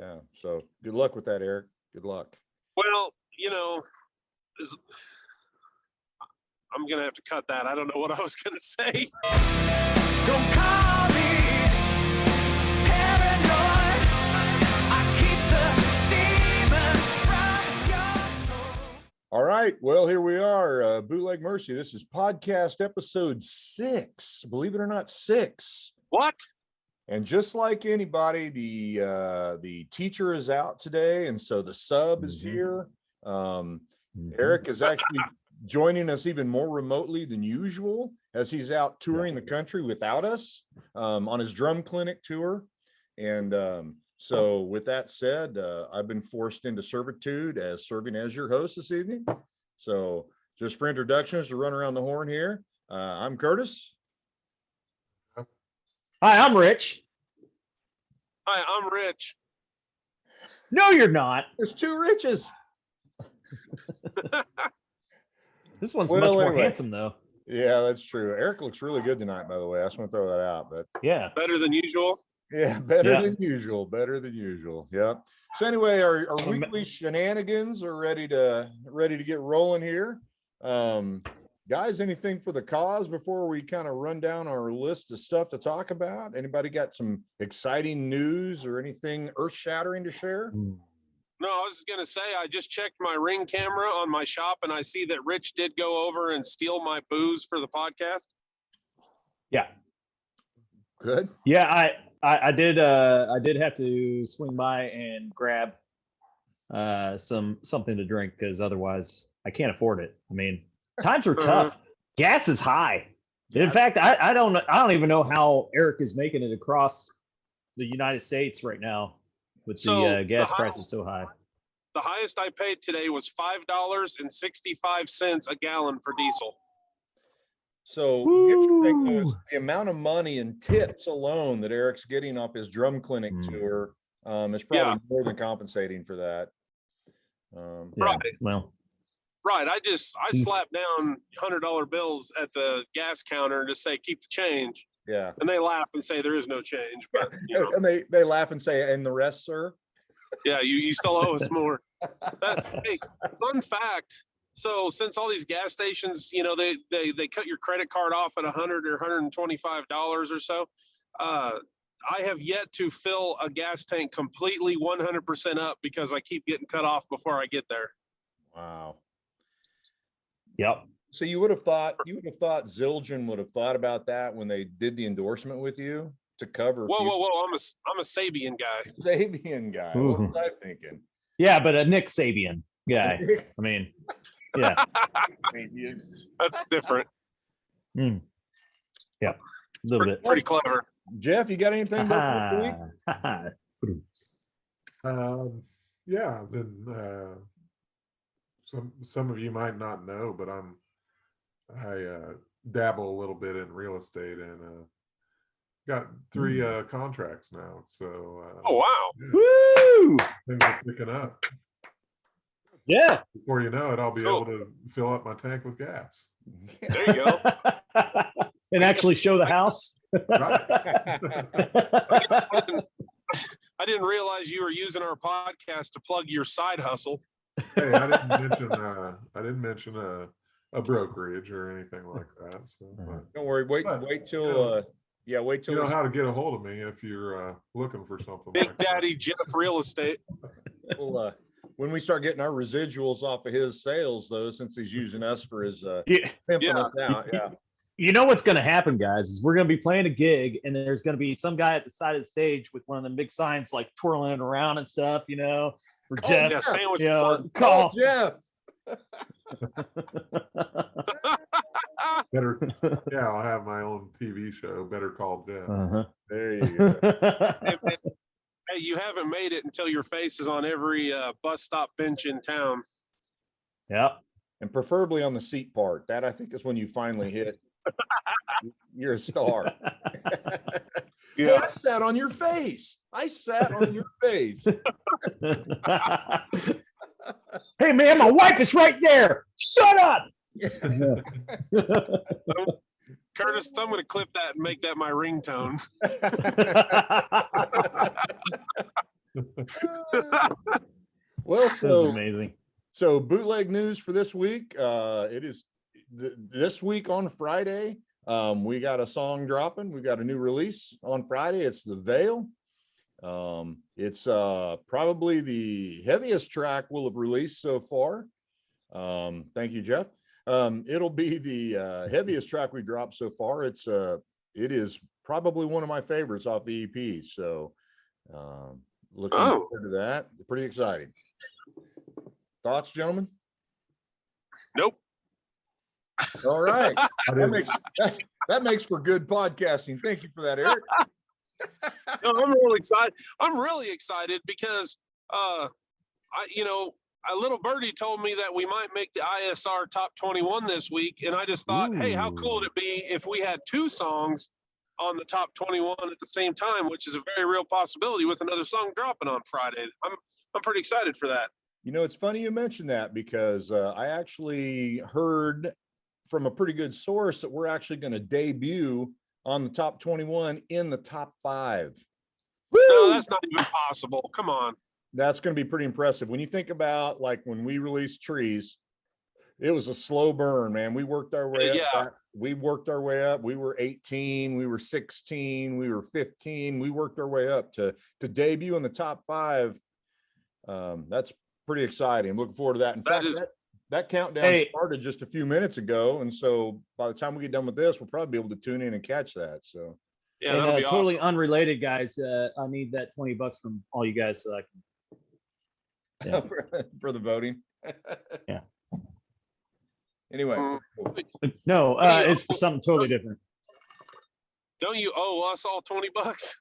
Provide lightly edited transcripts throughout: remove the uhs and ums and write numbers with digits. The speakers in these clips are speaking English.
Yeah. So good luck with that, Eric. Good luck. Well, I'm going to have to cut that. I don't know what I was going to say. Don't call me paranoid. I keep the demons from your soul. All right. Well, here we are. Bootleg Mercy. This is podcast episode 6. Believe it or not, 6. What? And just like anybody, the teacher is out today, and so the sub is here. Eric is actually joining us even more remotely than usual, as he's out touring the country without us on his drum clinic tour. And so with that said, I've been forced into servitude as serving as your host this evening. So just for introductions to run around the horn here, I'm Curtis. Hi, I'm Rich. Hi, I'm Rich. No, you're not. There's 2 Riches. This one's much more handsome, though. Yeah, that's true. Eric looks really good tonight, by the way. I just want to throw that out. But yeah, better than usual. Yeah, better than usual. Better than usual. Yeah. So anyway, our weekly shenanigans are ready to get rolling here. Guys, anything for the cause before we kind of run down our list of stuff to talk about? Anybody got some exciting news or anything earth-shattering to share? No, I was going to say, I just checked my Ring camera on my shop, and I see that Rich did go over and steal my booze for the podcast. Yeah. Good. Yeah, I did have to swing by and grab something to drink, because otherwise I can't afford it. I mean, times are tough. Gas is high. In fact, I don't even know how Eric is making it across the United States right now with the gas prices so high. The highest I paid today was $5.65 a gallon for diesel. So you think the amount of money and tips alone that Eric's getting off his drum clinic tour is probably more than compensating for that. Right. Well. Right. I slap down $100 bills at the gas counter and just say, keep the change. Yeah. And they laugh and say there is no change. But, and they laugh and say, and the rest, sir? Yeah, you still owe us more. Hey, fun fact. So since all these gas stations, they cut your credit card off at $100 or $125 or so, I have yet to fill a gas tank completely 100% up because I keep getting cut off before I get there. Wow. Yep. So you would have thought Zildjian would have thought about that when they did the endorsement with you to cover. Whoa! I'm a Sabian guy. Sabian guy. Ooh. What was I thinking? Yeah, but a Nick Sabian guy. I mean, yeah. That's different. Yeah, a little bit. Pretty clever. Jeff, you got anything about the week? Yeah, then some of you might not know, but I dabble a little bit in real estate and got 3 contracts now. So oh wow. Woo! Things are picking up. Yeah. Before you know it, I'll be able to fill up my tank with gas. There you go. And actually show the house. Right. I didn't realize you were using our podcast to plug your side hustle. Hey, I didn't mention a brokerage or anything like that. So, Don't worry. Wait till wait till you know how to get a hold of me if you're looking for something. Big like Daddy that. Jeff Real Estate. well, when we start getting our residuals off of his sales, though, since he's using us for his pimping us out. Yeah. You know what's going to happen, guys, is we're going to be playing a gig, and there's going to be some guy at the side of the stage with one of the big signs, like twirling it around and stuff, for Jeff. Yeah, sandwich. Call Jeff. Better, yeah, I'll have my own TV show. Better Call Jeff. There you go. Hey, you haven't made it until your face is on every bus stop bench in town. Yep. And preferably on the seat part. That I think is when you finally hit. You're a star. Yeah. I sat on your face. I sat on your face. Hey, man, my wife is right there. Shut up. Curtis, I'm going to clip that and make that my ringtone. Well, This is so amazing. bootleg news for this week. It is this week on Friday. We got a song dropping. We got a new release on Friday. It's The Veil. It's probably the heaviest track we'll have released so far. Thank you, Jeff. It'll be the heaviest track we dropped so far. It is probably one of my favorites off the EP. So looking forward to that. Pretty exciting. Thoughts, gentlemen? Nope. All right. I That didn't- that makes for good podcasting. Thank you for that, Eric. No, I'm really excited. I'm really excited because, a little birdie told me that we might make the ISR top 21 this week. And I just thought, hey, how cool would it be if we had 2 songs on the top 21 at the same time, which is a very real possibility with another song dropping on Friday. I'm pretty excited for that. You know, it's funny you mentioned that because I actually heard from a pretty good source that we're actually going to debut on the top 21 in the top 5. No, that's not even possible. Come on. That's going to be pretty impressive. When you think about like when we released Trees, it was a slow burn, man. We worked our way up. Yeah. We worked our way up. We were 18, we were 16, we were 15. We worked our way up to debut in the top 5. That's pretty exciting. I'm looking forward to that. In fact, that countdown started just a few minutes ago. And so by the time we get done with this, we'll probably be able to tune in and catch that. So yeah, And that'll be totally awesome. unrelated, guys. I need that $20 from all you guys so I can. Yeah. for the voting. Yeah. Anyway, No, Hey, it's for something totally different. Don't you owe us all $20?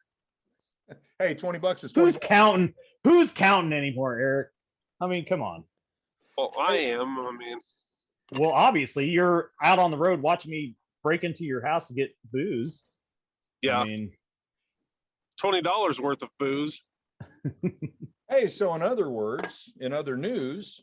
hey, $20 is 20 Who's counting? Who's counting anymore, Eric? I mean, come on. Well, I am. I mean, Well, obviously, you're out on the road watching me break into your house to get booze. yeah, I mean, $20 worth of booze. Hey, so in other words, in other news,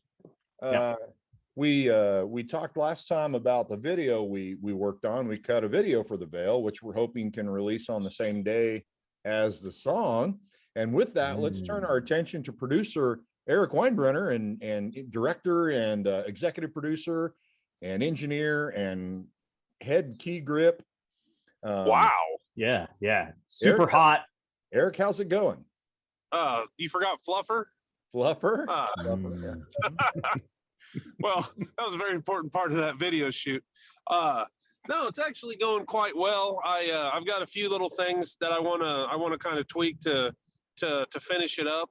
we talked last time about the video we worked on. We cut a video for The Veil, which we're hoping can release on the same day as the song. And with that, let's turn our attention to producer Erick Weinbrenner and director and executive producer and engineer and head key grip. Wow. yeah, super hot. Eric, how's it going? You forgot Fluffer? Fluffer? Well, that was a very important part of that video shoot. No, it's actually going quite well. I've got a few little things that I wanna kind of tweak to finish it up.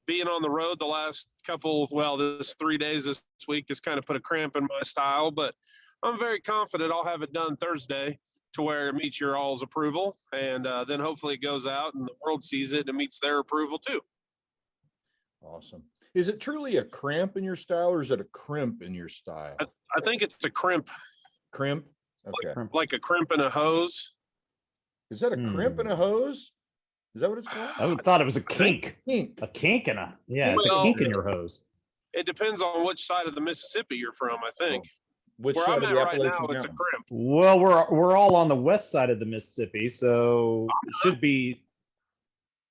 Being on the road the last this 3 days this week has kind of put a cramp in my style, but I'm very confident I'll have it done Thursday to where it meets your all's approval. And then hopefully it goes out and the world sees it and it meets their approval too. Awesome. Is it truly a cramp in your style or is it a crimp in your style? I think it's a crimp, Crimp? Okay. like a crimp in a hose. Is that a crimp in a hose? Is that what it's called? I thought it was a kink. Kink. A kink in a it's Well, a kink in your hose. It depends on which side of the Mississippi you're from, I think. Which Where side I'm of at the right now, Appalachian it's a Mountain? crimp. Well, we're all on the west side of the Mississippi, so it should be.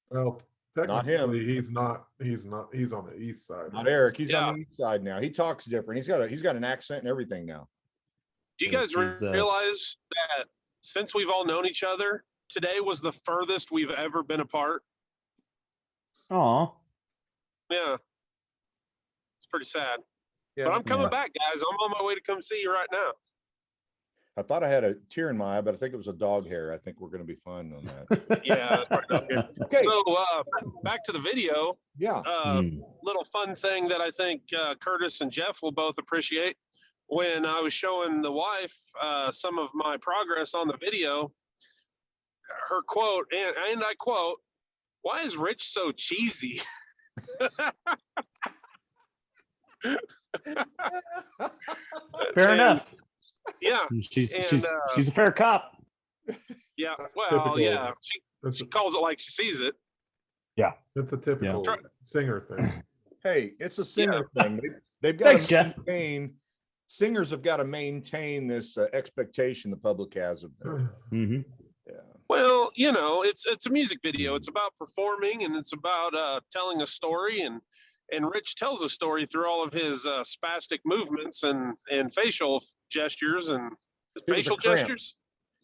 Well, Not him. technically, he's not. He's on the east side. Not Eric. He's Yeah. on the east side now. He talks different. He's got an accent and everything now. Do you Yeah, guys she's, realize that since we've all known each other, today was the furthest we've ever been apart? Oh, Yeah. It's pretty sad. Yeah. But I'm coming back, guys. I'm on my way to come see you right now. I thought I had a tear in my eye, but I think it was a dog hair. I think we're going to be fine on that. Yeah. That's right up here. Okay. So back to the video. Yeah. Little fun thing that I think Curtis and Jeff will both appreciate. When I was showing the wife some of my progress on the video, her quote, and I quote, "Why is Rich so cheesy?" fair And, enough. Yeah, She's and, she's a fair cop. yeah. Well, Typical. yeah. That's She calls it like she sees it. That's a typical Yeah. singer thing. Hey, it's a singer thing. They've got Thanks, to Jeff. maintain. Singers have got to maintain this expectation the public has of them. Mm-hmm. Yeah. Well, it's a music video. It's about performing, and it's about telling a story, and Rich tells a story through all of his spastic movements and facial gestures and It was a facial cramp. gestures.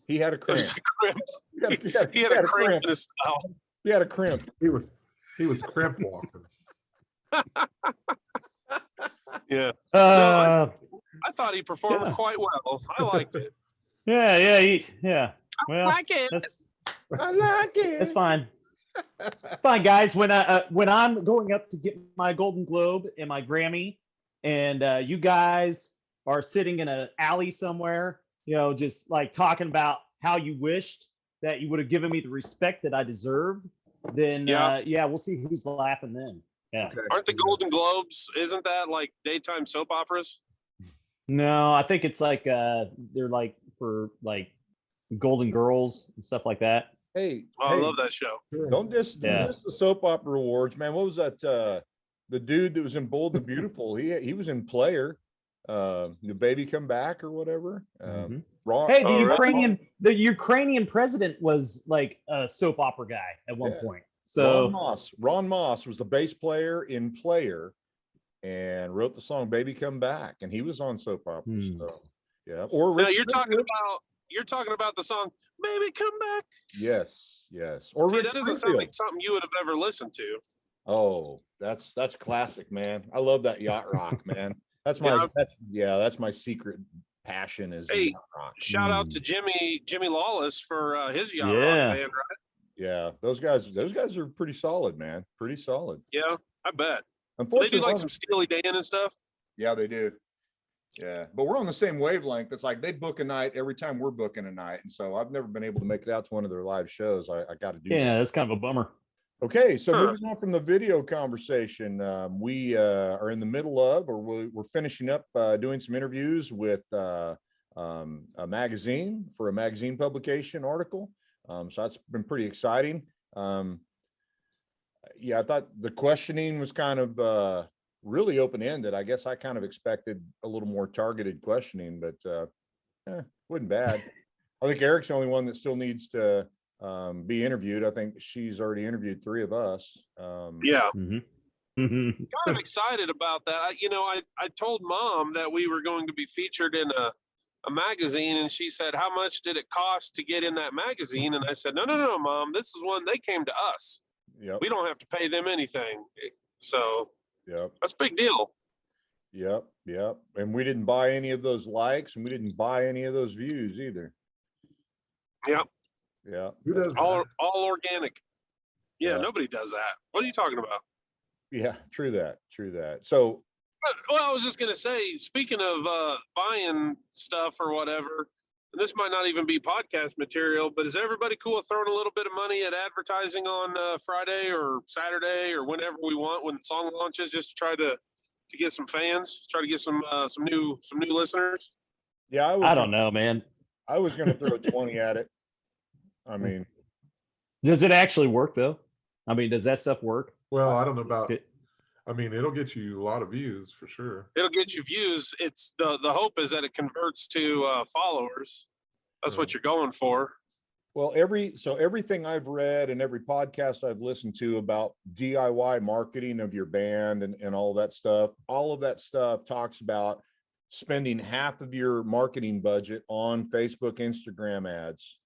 He had a It was cramp. a cramp. He had a cramp in his style. He had a cramp. He was cramp walking. Yeah. Uh, I thought he performed Yeah. quite well. I liked it. yeah. Well, like it. that's I like it. that's fine. It's fine, guys. When I'm going up to get my Golden Globe and my Grammy, and you guys are sitting in an alley somewhere, just like talking about how you wished that you would have given me the respect that I deserved, then Yeah. we'll see who's laughing then. Yeah. Okay. Aren't the Golden Globes? Isn't that like daytime soap operas? No, I think it's like they're like for like Golden Girls and stuff like that. Hey, Oh, I love that show. don't diss Yeah. the soap opera awards, man. What was that? The dude that was in Bold and the Beautiful. He was in Player. The Baby Come Back or whatever. Mhm. Ron, Hey, the Oh, really? Ukrainian president was like a soap opera guy at one Yeah. point. Ron So Moss was the bass player in Player and wrote the song Baby Come Back, and he was on soap opera. Hmm. So yeah. Or Now Rich you're talking about the song "Baby Come Back." Yes. Or See, Rick that doesn't sound Springfield. like something you would have ever listened to. Oh, that's classic, man. I love that yacht rock, man. That's my that's my secret passion is Hey, yacht rock. Shout out to Jimmy Lawless for his yacht Yeah. rock band, right? Yeah, those guys are pretty solid, man. Pretty solid. Yeah, I bet. They Unfortunately, do like some Steely Dan and stuff. yeah, they do. Yeah, but we're on the same wavelength. It's like they book a night every time we're booking a night, and so I've never been able to make it out to one of their live shows. I got to do that. yeah, that's kind of a bummer. Okay, so Huh. moving on from the video conversation, we are in the middle of, or we're finishing up doing some interviews with a magazine for a magazine publication article. So that's been pretty exciting. Yeah, I thought the questioning was kind of really open-ended. I guess I kind of expected a little more targeted questioning, but wasn't bad. I think Erick's the only one that still needs to be interviewed. I think she's already interviewed 3 of us. Yeah, Mhm. kind of excited about that. I told Mom that we were going to be featured in a magazine, and she said, "How much did it cost to get in that magazine?" And I said, No, Mom, this is one they came to us. Yep. We don't have to pay them anything. So Yep. that's a big deal. Yep. And we didn't buy any of those likes, and we didn't buy any of those views either. Yep. Yeah. Who does All that? organic. Yeah, Yeah. nobody does that. What are you talking about? Yeah. True that. So Well, I was just gonna say, speaking of buying stuff or whatever, and this might not even be podcast material, but is everybody cool with throwing a little bit of money at advertising on Friday or Saturday or whenever we want when the song launches, just to try to get some fans, try to get some new listeners? yeah, I don't know, man. I was going to throw 20 at it. I mean, Does it actually work though? I mean, does that stuff work? Well, I don't know about. Okay. I mean, it'll get you a lot of views for sure. It'll get you views. It's the hope is that it converts to followers. That's what you're going for. well, everything I've read and every podcast I've listened to about DIY marketing of your band and all of that stuff talks about spending half of your marketing budget on Facebook, Instagram ads.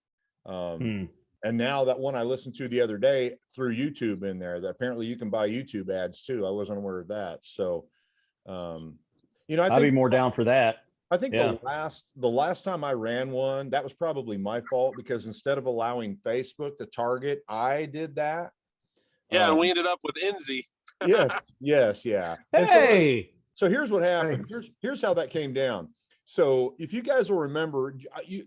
And now that one I listened to the other day through YouTube in there, that apparently you can buy YouTube ads too. I wasn't aware of that. So, I I'd be think more down for that. I think Yeah. the last time I ran one, that was probably my fault because instead of allowing Facebook to target, I did that. Yeah, and Um, we ended up with Enzy. yes, yeah. And so- Hey, So here's what happened. Thanks. Here's how that came down. So if you guys will remember,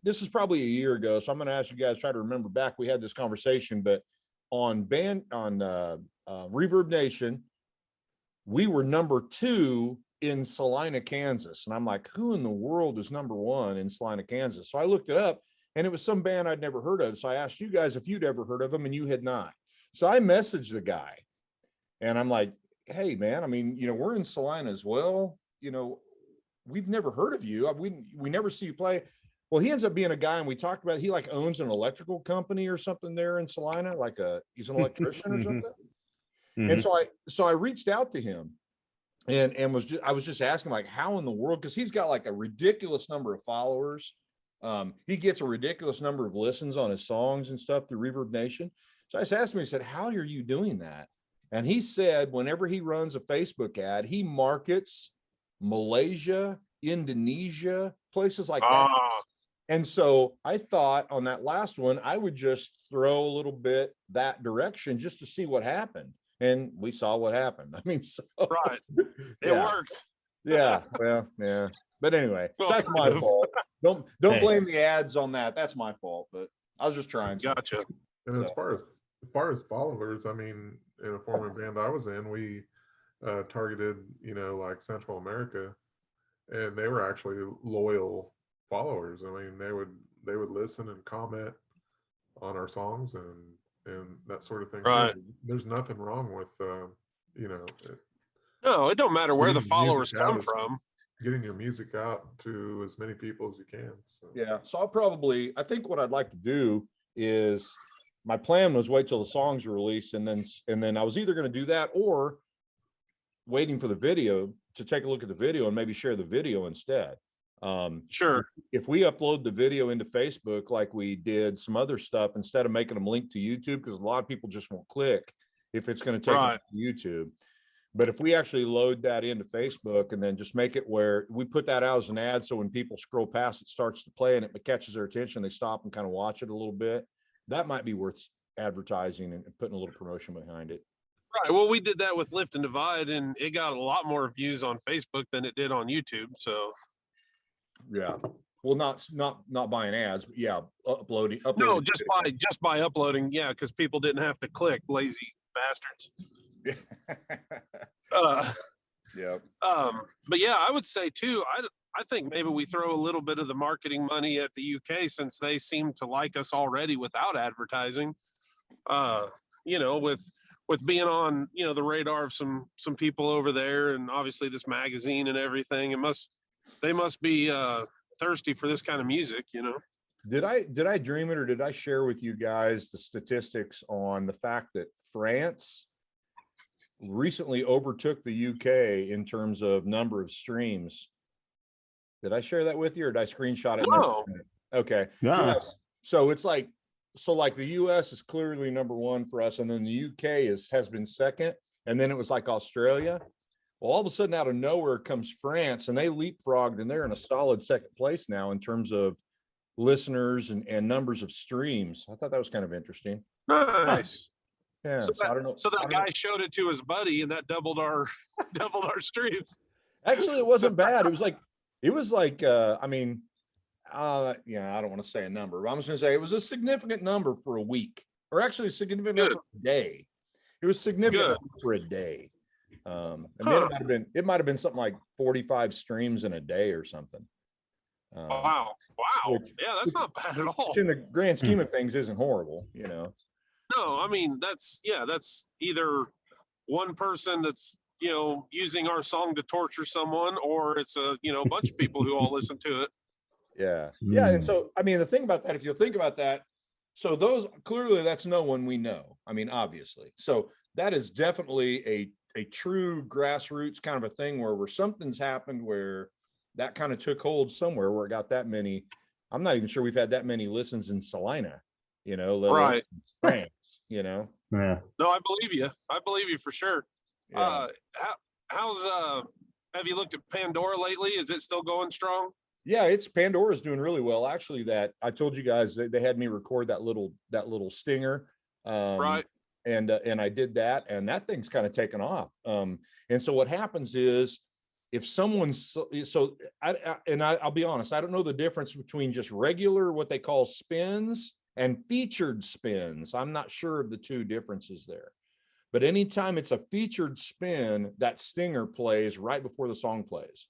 this is probably a year ago. So I'm going to ask you guys, try to remember back. We had this conversation, but on Reverb Nation, we were number 2 in Salina, Kansas. And I'm like, who in the world is number 1 in Salina, Kansas? So I looked it up and it was some band I'd never heard of. So I asked you guys if you'd ever heard of them and you had not. So I messaged the guy and I'm like, hey man, I mean, we're in Salina as well. We've never heard of you. We never see you play. Well, he ends up being a guy, and we talked about, he like owns an electrical company or something there in Salina, like he's an electrician or something. And so I reached out to him and I was just asking like, how in the world, because he's got like a ridiculous number of followers. He gets a ridiculous number of listens on his songs and stuff through Reverb Nation. So I just asked him, he said, how are you doing that? And he said, whenever he runs a Facebook ad, he markets Malaysia, Indonesia, places like that. And so I thought on that last one, I would just throw a little bit that direction just to see what happened. And we saw what happened. I mean, so, Right. It worked. Yeah. Well, yeah. But anyway, Well, that's my kind of. fault. Don't Hey. blame the ads on that. That's my fault. But I was just trying. Gotcha. And as far as followers, I mean, in a former band I was in, we targeted, like Central America, and they were actually loyal followers. I mean, they would listen and comment on our songs and that sort of thing. Right. There's nothing wrong with No, it don't matter where the Getting music followers out come is- from. getting your music out to as many people as you can. So. Yeah. So I think what I'd like to do is, my plan was wait till the songs are released, and then I was either going to do that or waiting for the video to take a look at the video and maybe share the video instead. Sure. If we upload the video into Facebook like we did some other stuff, instead of making them link to YouTube, because a lot of people just won't click if it's going to take them to YouTube. But if we actually load that into Facebook and then just make it where we put that out as an ad, so when people scroll past, it starts to play and it catches their attention, they stop and kind of watch it a little bit. That might be worth advertising and putting a little promotion behind it. Right. Well, we did that with Lift and Divide, and it got a lot more views on Facebook than it did on YouTube. So Yeah. Well, not buying ads, but yeah, uploading. no, just by uploading, yeah, because people didn't have to click, lazy bastards. Yeah. But yeah, I would say too, I think maybe we throw a little bit of the marketing money at the UK, since they seem to like us already without advertising. With being on, the radar of some people over there, and obviously this magazine and everything, they must be thirsty for this kind of music, Did I dream it, or did I share with you guys the statistics on the fact that France recently overtook the UK in terms of number of streams? Did I share that with you, or did I screenshot it? No. Okay. No. Yes. So it's like the US is clearly number one for us, and then the UK has been second, and then it was like Australia. Well, all of a sudden out of nowhere comes France, and they leapfrogged, and they're in a solid second place now in terms of listeners and numbers of streams. I thought that was kind of interesting. Nice. Yeah. So I don't know. So that guy showed it to his buddy, and that doubled our streams. Actually, it wasn't bad. It was like, I mean, I don't want to say a number, but I'm just going to say it was a significant number for a week, or actually a significant number for a day. It was significant for a day. I mean, it might have been something like 45 streams in a day or something. Wow. Yeah, that's not bad at all. Which in the grand scheme of things isn't horrible, No, I mean, that's either one person that's, using our song to torture someone, or it's a bunch of people who all listen to it. Yeah. Yeah. And so, I mean, the thing about that, if you think about that, so those clearly, that's no one we know. I mean, obviously. So that is definitely a true grassroots kind of a thing where something's happened where that kind of took hold somewhere where it got that many. I'm not even sure we've had that many listens in Salina, Right. France, Yeah. No, I believe you for sure. Yeah. Have you looked at Pandora lately? Is it still going strong? Yeah, Pandora's doing really well. Actually, that I told you guys they had me record that little stinger. Right. And I did that, and that thing's kind of taken off. And so what happens is, if someone's I'll be honest, I don't know the difference between just regular, what they call spins, and featured spins. I'm not sure of the two differences there. But anytime it's a featured spin, that stinger plays right before the song plays.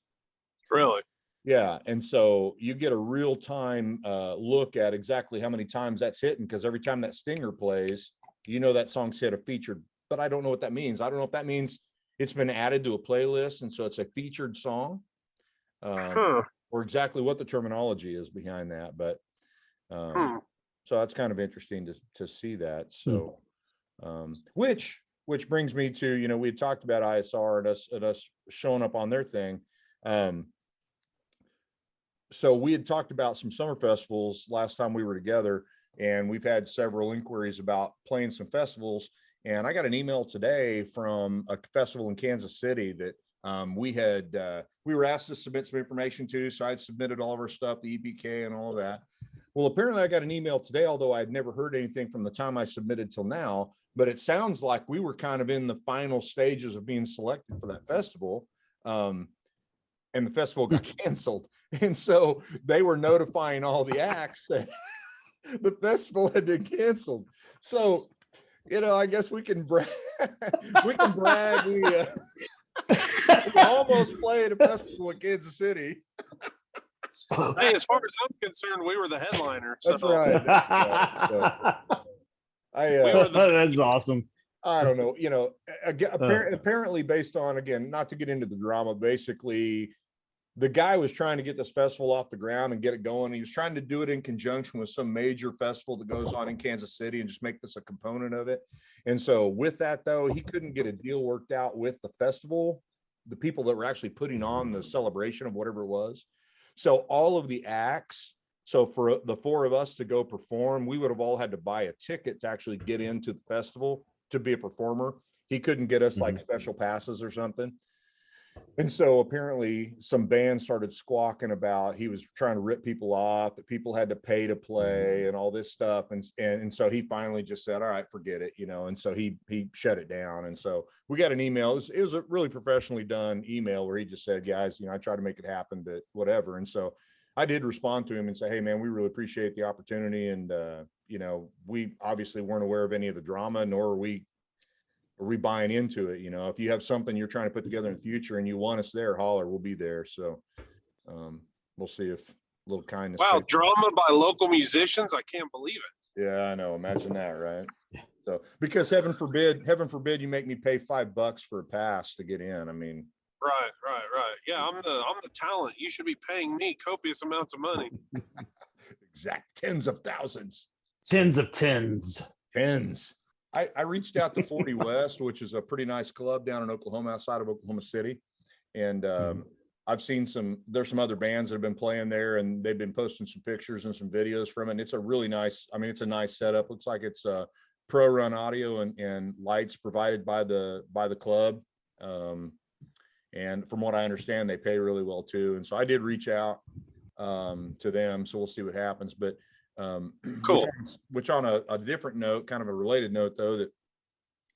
Really? Yeah. And so you get a real time look at exactly how many times that's hitting, because every time that stinger plays, that song's hit a featured, but I don't know what that means. I don't know if that means it's been added to a playlist, and so it's a featured song. or exactly what the terminology is behind that, but so that's kind of interesting to see that. So which brings me to, you know, we had talked about ISR and us showing up on their thing. So we had talked about some summer festivals last time we were together, and we've had several inquiries about playing some festivals. And I got an email today from a festival in Kansas City that we were asked to submit some information to. So I'd submitted all of our stuff, the EPK and all of that. Well, apparently I got an email today, although I'd never heard anything from the time I submitted till now, but it sounds like we were kind of in the final stages of being selected for that festival. And the festival got canceled. And so they were notifying all the acts that the festival had been canceled. So, you know, I guess we can brag. We can brag. We almost played a festival in Kansas City. Hey, as far as I'm concerned, we were the headliner. That's so right. That's right. So, That's awesome. I don't know. You know, apparently, based on, again, not to get into the drama, basically, the guy was trying to get this festival off the ground and get it going. He was trying to do it in conjunction with some major festival that goes on in Kansas City and just make this a component of it. And so with that, though, he couldn't get a deal worked out with the festival, the people that were actually putting on the celebration of whatever it was. So all of the acts, so for the four of us to go perform, we would have all had to buy a ticket to actually get into the festival to be a performer. He couldn't get us like special passes or something. And so apparently some bands started squawking about he was trying to rip people off, that people had to pay to play and all this stuff. And so he finally just said, all right, forget it, you know, and so he shut it down. And so we got an email. It was a really professionally done email where he just said, guys, you know, I tried to make it happen, but whatever. And so I did respond to him and say, hey, man, we really appreciate the opportunity. And, you know, we obviously weren't aware of any of the drama, nor are we buying into it. You know, if you have something you're trying to put together in the future and you want us there, holler, we'll be there. So we'll see if a little kindness. Wow, drama by local musicians. I can't believe it. Yeah, I know. Imagine that, right? So because heaven forbid you make me pay $5 for a pass to get in. I mean, Right. Yeah, I'm the talent. You should be paying me copious amounts of money. exact tens of thousands. Tens of tens. I reached out to 40 West, which is a pretty nice club down in Oklahoma, outside of Oklahoma City. And I've seen there's some other bands that have been playing there, and they've been posting some pictures and some videos from it. And it's a really nice, I mean, it's a nice setup. Looks like it's pro run audio and lights provided by the club. And from what I understand, they pay really well too. And so I did reach out to them. So we'll see what happens. But cool. Which on a different note, kind of a related note though, that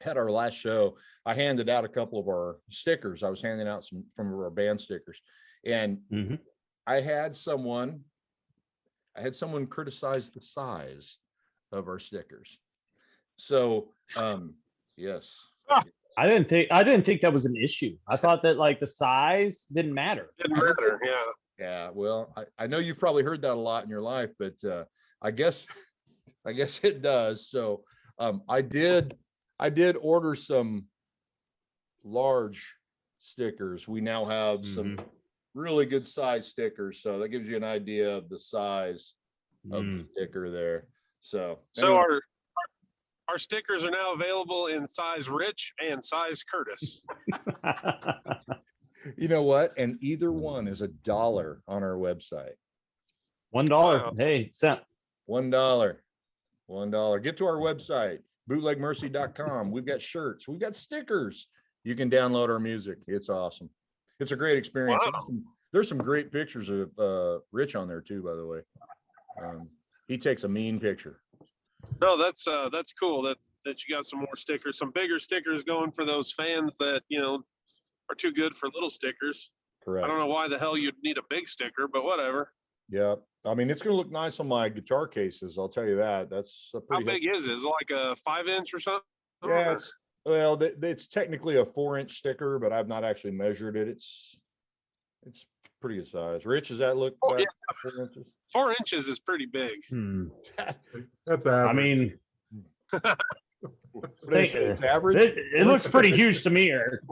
had our last show, I handed out a couple of our stickers. I was handing out some from our band stickers, and I had someone criticize the size of our stickers. So yes. I didn't think that was an issue. I thought that like the size didn't matter. Didn't matter. Yeah. Yeah. Well, I know you've probably heard that a lot in your life, but I guess it does. So I did order some large stickers. We now have some really good size stickers. So that gives you an idea of the size of the sticker there. So anyway. Our stickers are now available in size Rich and size Curtis. You know what? And either one is $1 on our website. $1. Wow. Hey, $1. Get to our website, bootlegmercy.com. We've got shirts. We've got stickers. You can download our music. It's awesome. It's a great experience. Wow. There's some great pictures of Rich on there too, by the way. He takes a mean picture. No, that's cool that you got some more stickers, some bigger stickers going for those fans that, you know, are too good for little stickers. Correct. I don't know why the hell you'd need a big sticker, but whatever. Yeah. I mean, it's going to look nice on my guitar cases. I'll tell you that. That's a pretty. How big is it? Is it like a 5-inch or something? Yeah. It's technically a 4-inch sticker, but I've not actually measured it. It's pretty good size. Rich, does that look? Oh, yeah. 4 inches? 4 inches is pretty big. That's average. I mean, It's average. it looks pretty huge to me, Eric.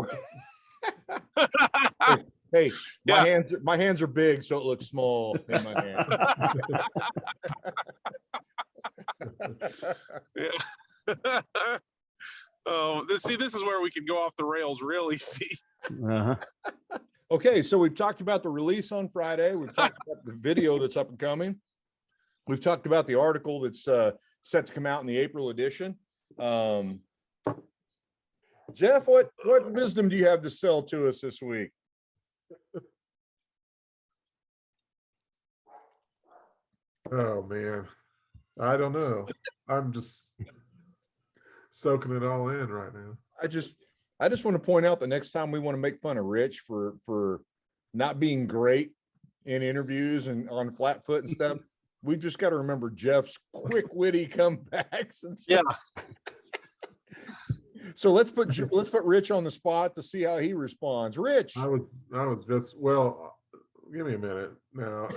Hey, Yeah. my hands are big, so it looks small in my hand. Yeah. Oh, this is where we could go off the rails real easy. Uh-huh. Okay, so we've talked about the release on Friday. We've talked about the video that's up and coming. We've talked about the article that's set to come out in the April edition. Jeff, what wisdom do you have to sell to us this week? Oh man, I don't know. I'm just soaking it all in right now. I just want to point out the next time we want to make fun of Rich for not being great in interviews and on flat foot and stuff, we just got to remember Jeff's quick witty comebacks and stuff. Yeah. So let's put Rich on the spot to see how he responds. Rich, I was just, well, give me a minute now.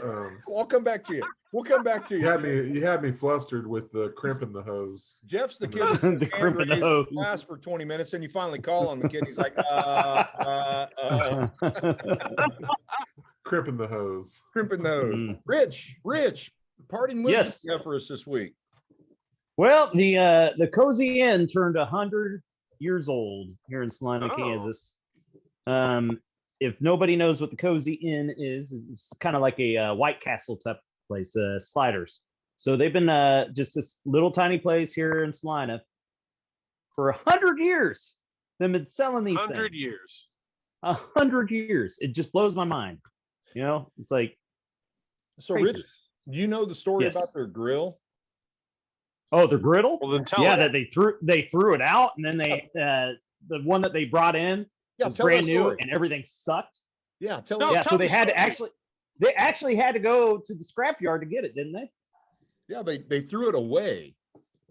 I'll come back to you. We'll come back to you. You had me flustered with the crimping the hose. Jeff's the kid The crimp in the hose. class for 20 minutes, and you finally call on the kid. He's like, Crimping the hose. crimping those. Mm. Rich, parting wisdom Yes. you have for us this week. Well, the Cozy Inn turned 100 years old here in Salina, Oh. Kansas. If nobody knows what the Cozy Inn is, it's kind of like a White Castle type place, sliders. So they've been just this little tiny place here in Salina for 100 years. They've been selling these 100 things. years. 100 years. It just blows my mind. You know, it's like, So, Crazy. Rich, do you know the story Yes. about their grill? oh, the griddle. Well, then tell Yeah, it. that they threw it out, and then they the one that they brought in Yeah, was tell brand that new, story. and everything sucked. Yeah, tell No, us. Yeah, tell so the they had to story. actually had to go to the scrapyard to get it, didn't they? Yeah, they threw it away,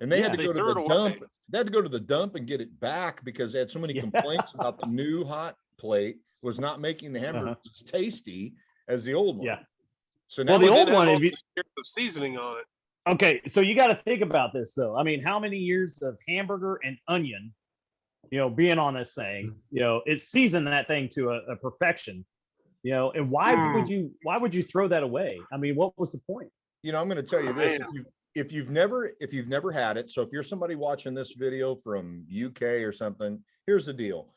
and they had Yeah. to They go to threw the it dump. away. They had to go to the dump and get it back because they had so many Yeah. complaints about the new hot plate was not making the hamburgers as tasty as the old one. Yeah. So now Well, the they- old Didn't have one, all if you- the spirits of seasoning on it. Okay, so you got to think about this though. I mean, how many years of hamburger and onion, being on this thing, it's seasoned that thing to a perfection, and why would you throw that away? I mean, what was the point? I'm going to tell you this: Man. if you've never had it, so if you're somebody watching this video from UK or something, here's the deal: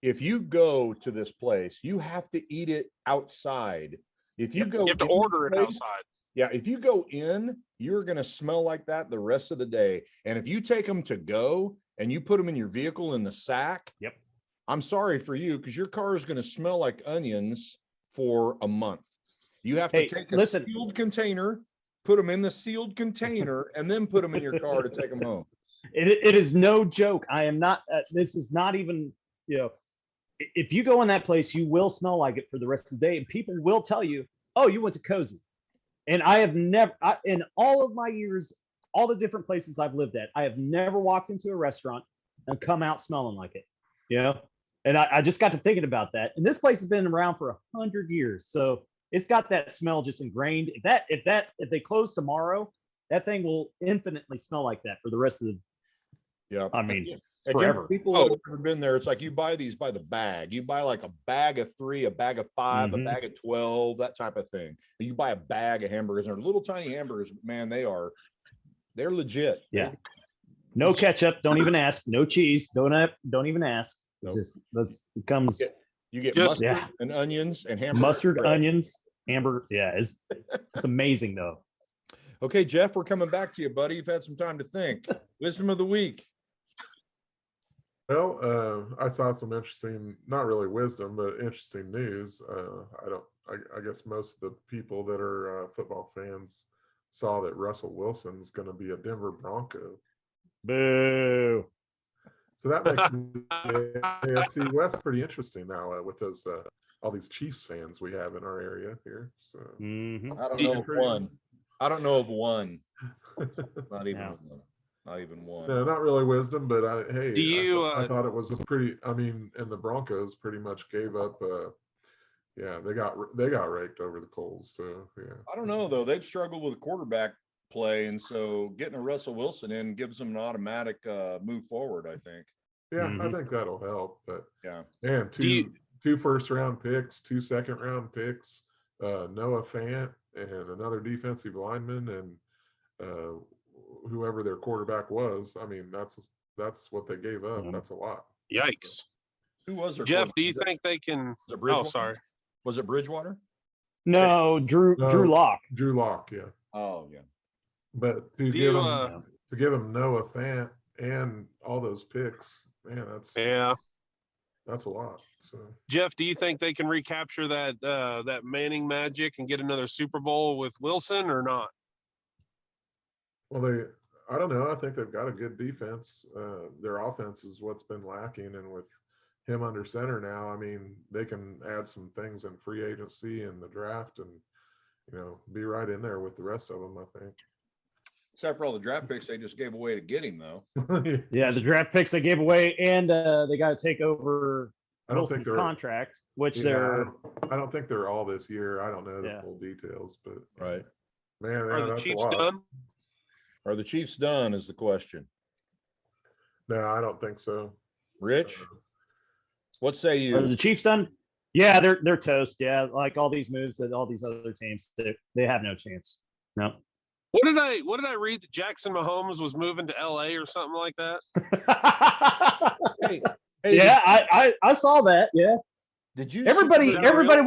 if you go to this place, you have to eat it outside. If you go, You have to in the order it place- outside. Yeah, if you go in, you're going to smell like that the rest of the day. And if you take them to go and you put them in your vehicle in the sack, Yep. I'm sorry for you because your car is going to smell like onions for a month. You have to Hey, take a listen. sealed container, put them in the sealed container, and then put them in your car to take them home. It is no joke. I am not. This is not even. If you go in that place, you will smell like it for the rest of the day, and people will tell you, "Oh, you went to Cozy." And I have never, in all of my years, all the different places I've lived at, I have never walked into a restaurant and come out smelling like it. And I just got to thinking about that. And this place has been around for 100 years, so it's got that smell just ingrained. If they close tomorrow, that thing will infinitely smell like that for the rest of the. Yeah. I mean, Again, forever. people Oh. that have never been there, it's like you buy these by the bag. You buy like a bag of 3, a bag of 5, a Mhm. bag of 12, that type of thing. You buy a bag of hamburgers, and they're little tiny hamburgers, but man, they're legit. Yeah. No ketchup. Don't even ask. No cheese. Don't even ask. Nope. Just it comes You get Just- mustard Yeah. and onions and hamburger. mustard, bread. onions, hamburger. Yeah, it's amazing though. Okay, Jeff, we're coming back to you, buddy. You've had some time to think. Wisdom of the week. Well, I saw some interesting, not really wisdom, but interesting news. I guess most of the people that are football fans saw that Russell Wilson's going to be a Denver Bronco. Boo. So that makes the AFC West pretty interesting now with those all these Chiefs fans we have in our area here. So Mhm. I don't Do you know of agree? one. I don't know of one. Not even Yeah. one. Not even one. no, not really wisdom, but hey, Do you, I thought it was a pretty. I mean, and the Broncos pretty much gave up. Yeah, they got raked over the coals. So yeah. I don't know though. They've struggled with quarterback play, and so getting a Russell Wilson in gives them an automatic move forward, I think. Yeah, I Mhm. think that'll help. But Yeah. and Do you- 2 first-round picks, 2 second-round picks, Noah Fant, and another defensive lineman, and whoever their quarterback was. I mean, that's what they gave up. Mhm. That's a lot. Yikes. Who was their Jeff, do you quarterback? think they can? Was it Oh, Bridgewater? sorry. Was it Bridgewater? No, Drew No. Lock. Drew Lock, yeah. Oh yeah. But to Do give you? him to give him Noah Fant and all those picks, man, Yeah. that's a lot. So Jeff, do you think they can recapture that Manning magic and get another Super Bowl with Wilson or not? well, I don't know. I think they've got a good defense. Their offense is what's been lacking, and with him under center now, I mean, they can add some things in free agency and the draft, and be right in there with the rest of them. I Except for all the draft picks they just gave away to get him, though. think. Yeah, the draft picks they gave away, and they got to take over I don't think Wilson's they're. contract, which Yeah, they're I don't think they're all this year. I don't know the Yeah. full details, but Right. man, Are yeah, the that's Chiefs a lot. done? Are the Chiefs done is the question. No, I don't think so. Rich, what say are you? the Chiefs done? Yeah, they're toast. Yeah, like all these moves that all these other teams, they have no chance. No. What did I read that Jackson Mahomes was moving to LA or something like that? Hey, Yeah, I saw that. Yeah, did you see everybody the- everybody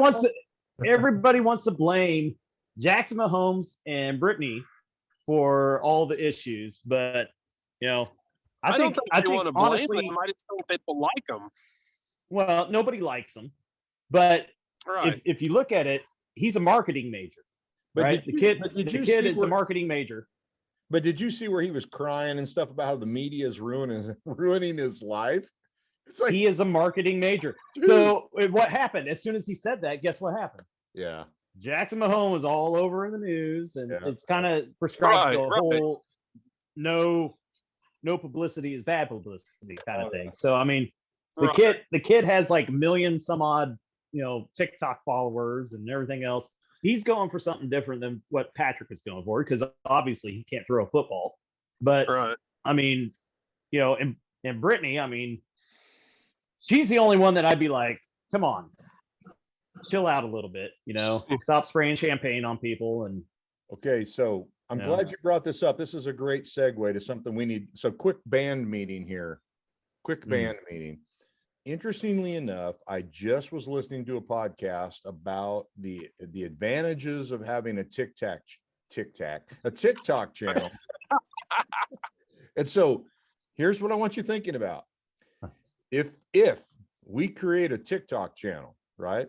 wants to blame Jackson Mahomes and Brittany for all the issues, but I don't think they want to blame honestly, them. I just think they don't like them. well, nobody likes him, but Right. if you look at it, he's a marketing major, But right? did The you- kid, but did the you kid see is a where- marketing major. But did you see where he was crying and stuff about how the media is ruining his life? It's like, He is a marketing major. Dude. So what happened? As soon as he said that, guess what happened? yeah, Jackson Mahomes was all over in the news, and Yeah. it's kind of prescribed to a Right. whole no publicity is bad publicity kind of Oh, thing. yeah. So I mean, Right. the kid has like million some odd TikTok followers and everything else. He's going for something different than what Patrick is going for, because obviously he can't throw a football. But Right. I mean, and Brittany, I mean, she's the only one that I'd be like, come on, chill out a little bit, stop spraying champagne on people. And okay. So I'm Yeah. glad you brought this up. This is a great segue to something we need. So quick band meeting here. Quick band meeting. Interestingly enough, I just was listening to a podcast about the advantages of having a TikTok channel. And so here's what I want you thinking about. If we create a TikTok channel, right?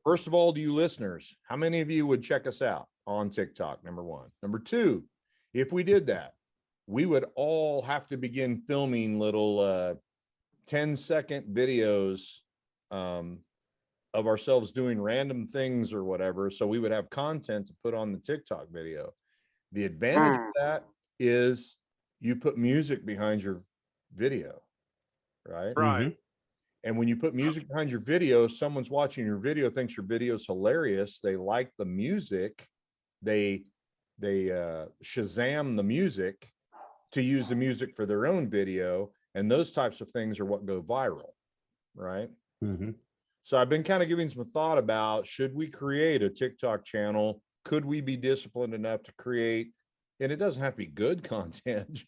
First of all, to you listeners, how many of you would check us out on TikTok? Number one. Number two, if we did that, we would all have to begin filming little 10-second videos of ourselves doing random things or whatever. So we would have content to put on the TikTok video. The advantage of that is you put music behind your video, right? Right. And when you put music behind your video, someone's watching your video, thinks your video is hilarious. They like the music. They Shazam the music to use the music for their own video. And those types of things are what go viral, right? So I've been kind of giving some thought about, should we create a TikTok channel? Could we be disciplined enough to create, and it doesn't have to be good content,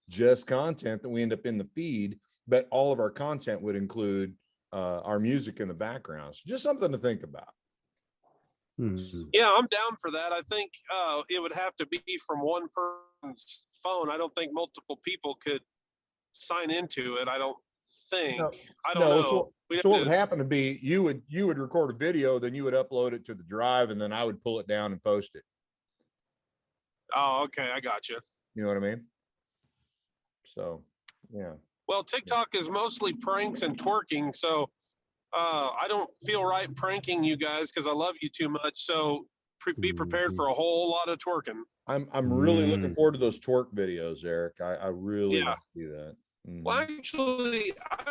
just content that we end up in the feed, but all of our content would include our music in the background. So just something to think about. Yeah, I'm down for that. I think it would have to be from one person's phone. I don't think multiple people could sign into it. I don't think. No, I don't know. So We'd have what to- would happen to be you would record a video, then you would upload it to the drive, and then I would pull it down and post it. Oh, okay. I got you. You know what I mean? So, yeah. Well, TikTok is mostly pranks and twerking, so I don't feel right pranking you guys because I love you too much. So be prepared for a whole lot of twerking. I'm really looking forward to those twerk videos, Eric. I really Yeah. want to see that. Well, actually, I've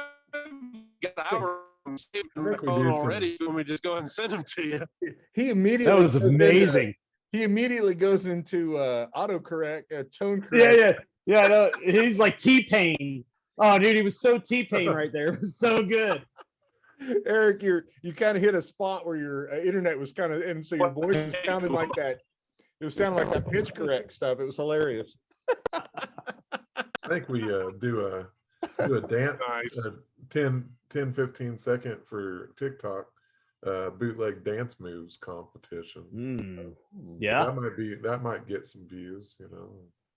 got ours saved on my Eric, we phone do some- already. When we just go ahead and send them to you. He immediately That was goes into- amazing. he immediately goes into autocorrect, tone correct. Yeah. No, he's like T-Pain. Oh, dude, he was so T-Pain right there. It was so good. Eric, you kind of hit a spot where your internet was kind of, and so your voice was sounding like that. It was sounding like that pitch correct stuff. It was hilarious. I think we do a dance, Nice. 10-15 second for TikTok bootleg dance moves competition. Yeah. That might get some views, you know.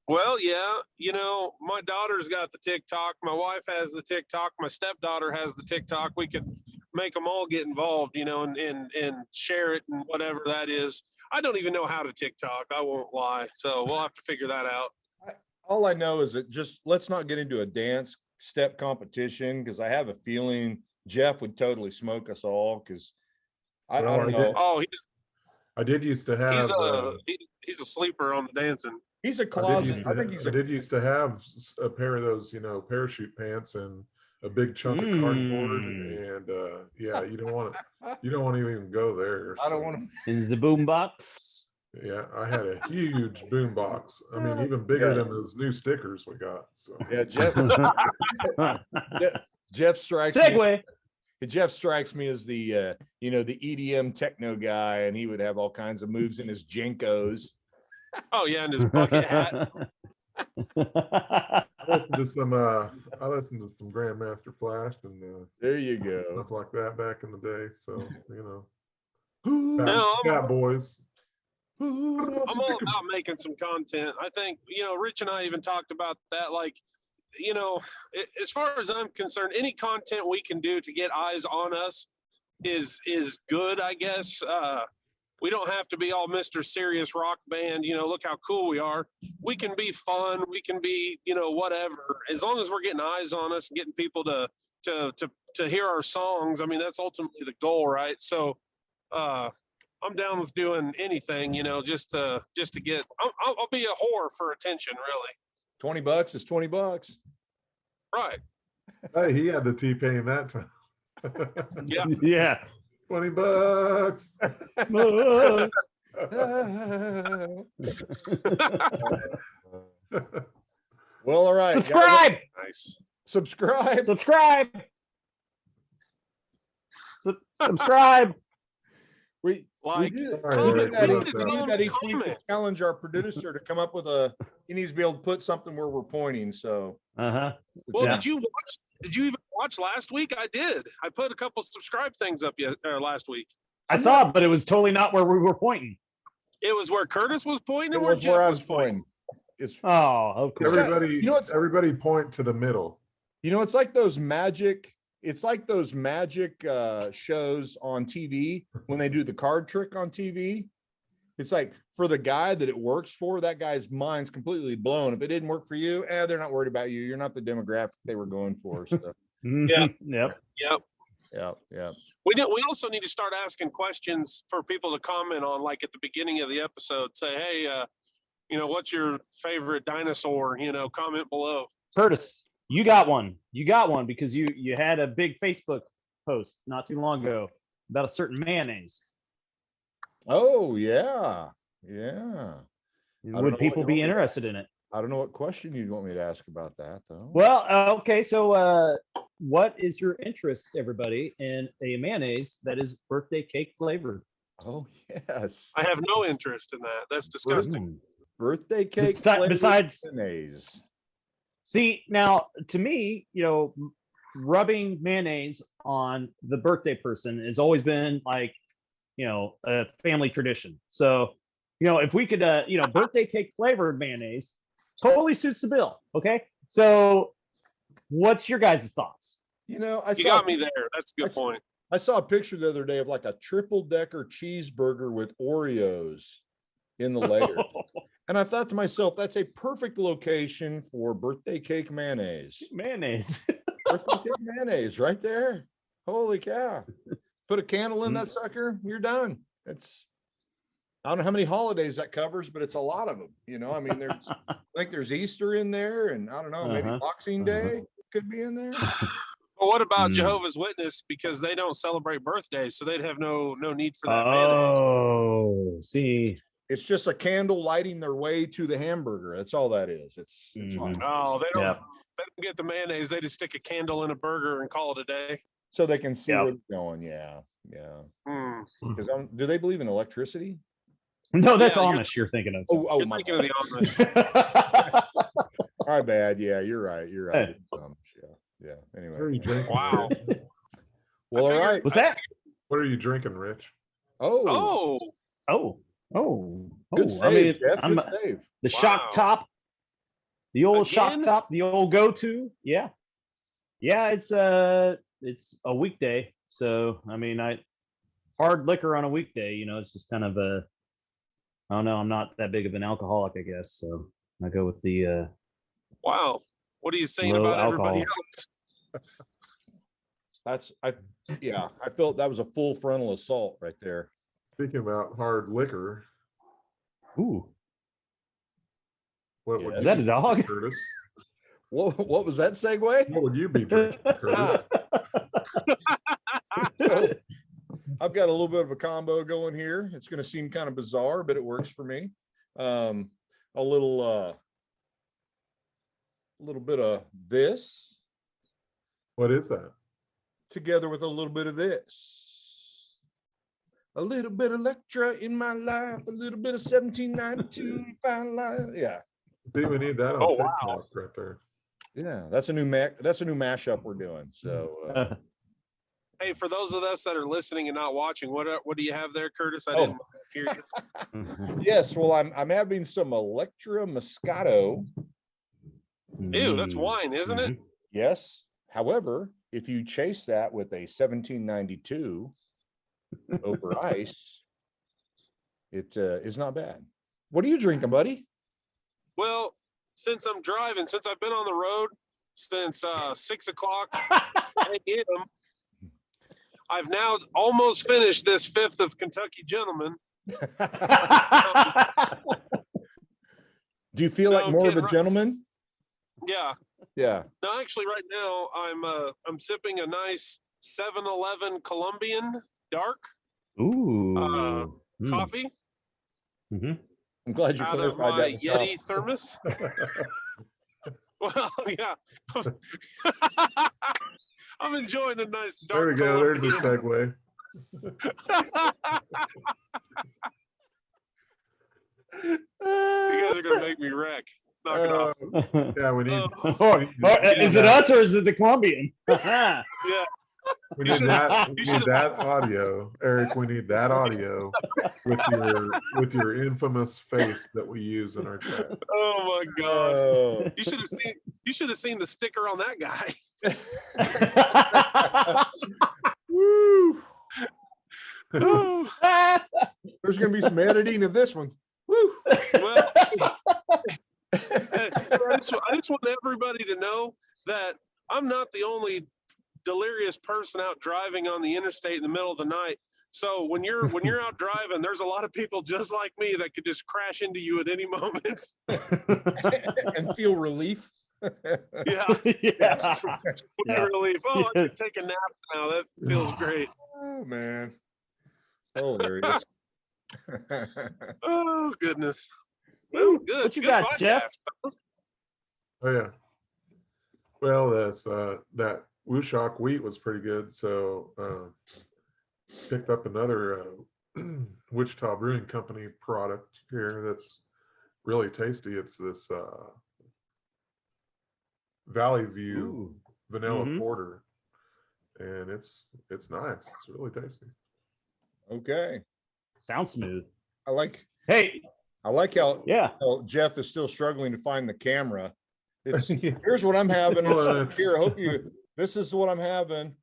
Well, yeah, my daughter's got the TikTok. My wife has the TikTok. My stepdaughter has the TikTok. We could make them all get involved, and share it and whatever that is. I don't even know how to TikTok. I won't lie. So we'll have to figure that out. All I know is that just let's not get into a dance step competition, because I have a feeling Jeff would totally smoke us all, because I don't know. Oh, I did used to have. he's a sleeper on the dancing. He's a closet. I think he's I did used to have a pair of those, parachute pants and a big chunk of cardboard, and yeah, you don't want to even go there. I don't want to. In the boombox. Yeah, I had a huge boom box. I mean, even bigger than those new stickers we got. So Yeah, Jeff strikes Segue. me. Jeff strikes me as the the EDM techno guy, and he would have all kinds of moves in his Jenkos. Oh yeah, and his bucket hat. I listened to some Grandmaster Flash and There you go. stuff like that back in the day. So No, Cat Boys. I'm all about making some content. I think, Rich and I even talked about that. Like, as far as I'm concerned, any content we can do to get eyes on us is good, I guess. We don't have to be all Mr. Serious rock band, look how cool we are. We can be fun. We can be, whatever. As long as we're getting eyes on us and getting people to hear our songs. I mean, that's ultimately the goal, right? So, I'm down with doing anything, just to get. I'll be a whore for attention, really. $20 is $20. Right. Hey, he had the T-Pain that time. Yeah. Yeah. $20. Well, all right. Subscribe. Nice. Subscribe. Subscribe. Subscribe. We Like, do Sorry, that Eric, each- we we do need that to each week to comment. challenge our producer to come up with he needs to be able to put something where we're pointing. So Uh-huh. Well, Yeah. did you even watch last week? I did. I put a couple subscribe things up last week. I saw it, but it was totally not where we were pointing. It was where Curtis was pointing it and where was Jeff where I was was pointing. pointing. It's Oh, of course. Everybody, You know what's- everybody point to the middle. it's like those magic. It's like those magic shows on TV when they do the card trick on TV. It's like for the guy that it works for, that guy's mind's completely blown. If it didn't work for you, they're not worried about you. You're not the demographic they were going for. So Yeah. Yep. Yep. yeah. We also need to start asking questions for people to comment on, like at the beginning of the episode. Say, hey, what's your favorite dinosaur? Comment below. Curtis, you got one. You got one because you had a big Facebook post not too long ago about a certain mayonnaise. Oh yeah. Yeah. don't know Would what people you be want me to- interested in it? I don't know what question you'd want me to ask about that though. Well, okay. So, what is your interest, everybody, in a mayonnaise that is birthday cake flavored? Oh yes. I have no interest in that. That's disgusting. Birthday cake. Besides, mayonnaise. see, now to me, rubbing mayonnaise on the birthday person has always been like, a family tradition. So, if we could, birthday cake flavored mayonnaise totally suits the bill. Okay. So, what's your guys' thoughts? You got me there. That's a good point. I saw a picture the other day of like a triple decker cheeseburger with Oreos in the layer. And I thought to myself, that's a perfect location for birthday cake mayonnaise. Mayonnaise. Birthday cake mayonnaise right there. Holy cow. Put a candle in that sucker, you're done. I don't know how many holidays that covers, but it's a lot of them. I mean, I think there's Easter in there, and I don't know, maybe Boxing Day could be in there. Well, what about Jehovah's Witness? Because they don't celebrate birthdays, so they'd have no need for that mayonnaise. Oh, see. It's just a candle lighting their way to the hamburger. That's all that is. It's fine. Oh, they don't. Yeah. They don't get the mayonnaise. They just stick a candle in a burger and call it a day. so they can see Yeah. where they're going. Yeah. Hmm. Because do they believe in electricity? No, that's Yeah, Amish you're thinking of. Oh, You're my thinking of bad. the Amish. My bad. Yeah, you're right. You're right. Hey. Yeah. What are Anyway. you drinking? Wow. Rich? Well, all figured- right. What's that? What are you drinking, Rich? Oh, Oh, good I save, mean, Jeff. I'm Good save. the Wow. shock top, the old shock Again? top, the old go-to. Yeah. It's a weekday. So, I mean, hard liquor on a weekday, it's just kind of I don't know. I'm not that big of an alcoholic, I guess. So I go with the, wow. What are you saying Low about everybody alcohol. else? I felt that was a full frontal assault right there. Speaking about hard liquor, ooh, what would Yeah. is you that a be dog? drinking, Curtis? What was that segue? What would you be drinking, Curtis? I've got a little bit of a combo going here. It's going to seem kind of bizarre, but it works for me. A little bit of this What is that? together with a little bit of this. A little bit of Electra in my life, a little bit of 1792 fine life. Yeah. See, we need that on Oh, TikTok wow. right there. Yeah, that's a new mashup we're doing. So Hey, for those of us that are listening and not watching, what do you have there, Curtis? I Oh. didn't hear you. yes, well, I'm having some Electra Moscato. Ew, that's wine, isn't it? Yes. However, if you chase that with a 1792 over ice, it is not bad. What are you drinking, buddy? Well, since I'm driving, since I've been on the road since 6 o'clock a.m., I've now almost finished this fifth of Kentucky Gentleman. Do you feel No, like I'm more of kidding, a right? gentleman? Yeah. Yeah. No, actually, right now I'm sipping a nice 7-Eleven Colombian dark Ooh. coffee Mm-hmm. I'm glad you out of clarified my that. with Yeti thermos. Well, yeah. I'm enjoying a nice There we dark go. There's a Colombian. segue. You guys are gonna make me wreck. Knock it off. Yeah, we need. Is it us or is it the Colombian? Yeah. We You need should- that. We you need should- that audio, Eric. We need that audio with your infamous face that we use in our chat. Oh my god. Oh. You should have seen the sticker on that guy. Woo. Oh, There's gonna be some editing of this one. Woo. well, I just want everybody to know that I'm not the only delirious person out driving on the interstate in the middle of the night. So when you're out driving, there's a lot of people just like me that could just crash into you at any moment. And feel relief. Yeah. Yeah. Relief. Oh, I can take a nap now. That feels great. Oh man. Hilarious. Oh goodness. Well, good. What you good got, podcast, Jeff? fellas. Oh yeah. Well, that's that Wooshock wheat was pretty good. So picked up another Wichita Brewing Company product here that's really tasty. It's this Valley View Ooh. vanilla Mhm. porter, and it's nice. It's really tasty. Okay. Sounds smooth. I like Hey, how yeah. Jeff is still struggling to find the camera. It's Yeah. here's what I'm having. Well, It's that's- here. I hope this is what I'm having.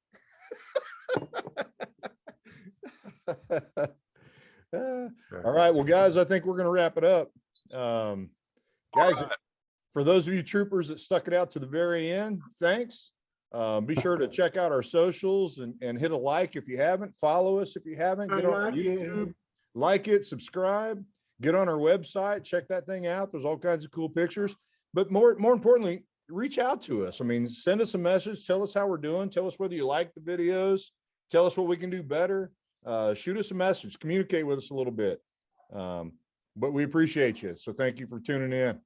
All right. Well, guys, I think we're going to wrap it up. Guys, All right. for those of you troopers that stuck it out to the very end, thanks. Be sure to check out our socials and hit a like if you haven't. Follow us if you haven't. Get on our YouTube, like it, subscribe, get on our website, check that thing out. There's all kinds of cool pictures. But more importantly, reach out to us. I mean, send us a message. Tell us how we're doing. Tell us whether you like the videos. Tell us what we can do better. Shoot us a message. Communicate with us a little bit. But we appreciate you. So thank you for tuning in.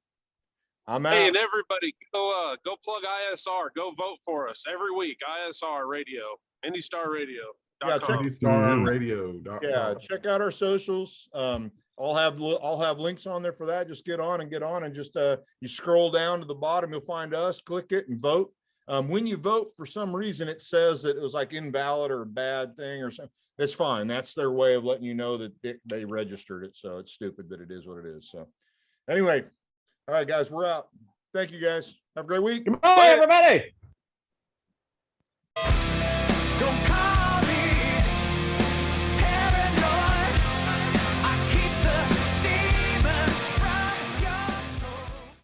I'm out. Hey, and everybody, go plug ISR. Go vote for us every week. ISR Radio. IndyStar Radio. Yeah, check- IndyStarRadio.com. Yeah, check out our socials. I'll have links on there for that. Just get on and just you scroll down to the bottom, you'll find us, click it and vote. When you vote, for some reason it says that it was like invalid or a bad thing or something. It's fine. That's their way of letting you know that they registered it. So it's stupid, but it is what it is. So anyway, all right, guys, we're out. Thank you guys. Have a great week. Goodbye, everybody.